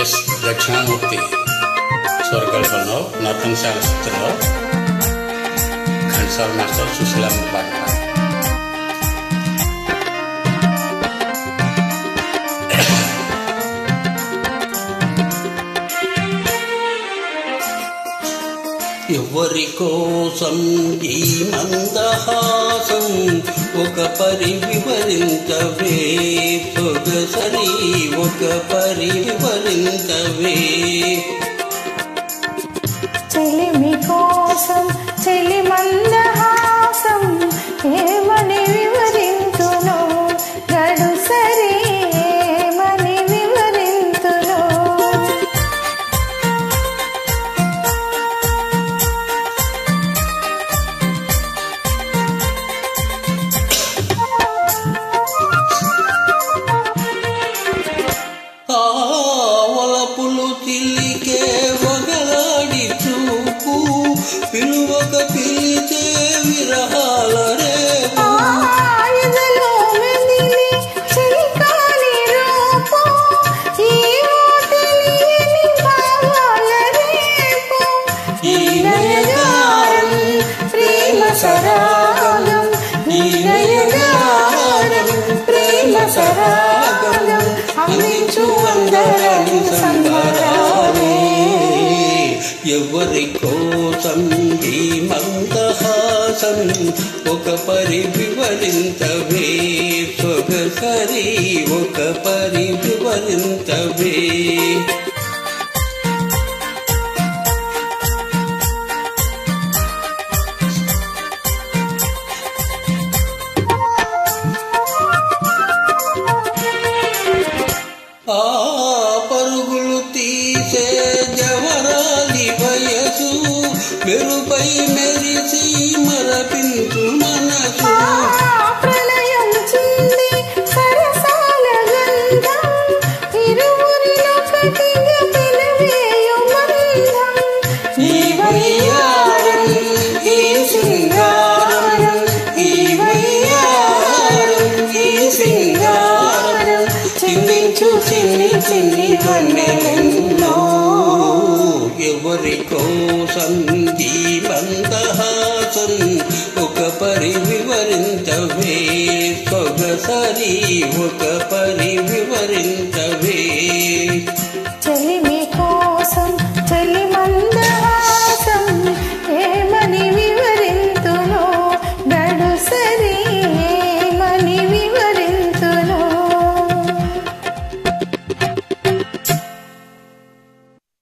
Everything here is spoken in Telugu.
ఎస్ దక్షిణామూర్తి స్వరకల్పనలో నర్తనశాల చిత్రంలో ఘంటసాల మాస్టర్ సుశీలమ్మ పాట. ఎవరి కోసం ఈ మందహాసం ఒక పరి వివరించవే సొగసరి ఒక పరి వివరించవే. చెలిమి కోసం చెలి మందహాసం ఏమని వివరింతును గడుసరి ఏమని వివరింతును. ఆవలపులు చిల్లికే వగలాడి చూపు పిలువక పిలిచే విరహాల రేపు. ఈ నయగారం ప్రేమ సరాగం ఈ నయగారం ప్రేమ సరాగం అందించు అందరని సంబరాలే. ఎవరి కోసం ఈ మందహాసం ఒక పరి వివరించవే సొగసరి ఒక పరి వివరించవే. ఆ పరుగులు తీసే జవరాలి వయసు మెరుపై మెరిసి మరపించు మనసు. ప్రళయం చింది సరసాల గంధం ఇరువురినొకటిగా పిలవేయు బంధం. ఈ వయ్యారం ఈ సింగారం ఈ వయ్యారం ఈ సింగారం చిందించు చిన్ని చిన్ని వన్నెలెన్నో. ఎవరి కోసం ఈ మందహాసం ఒక పరి వివరించవే సొగసరి ఒక పరి వివరించ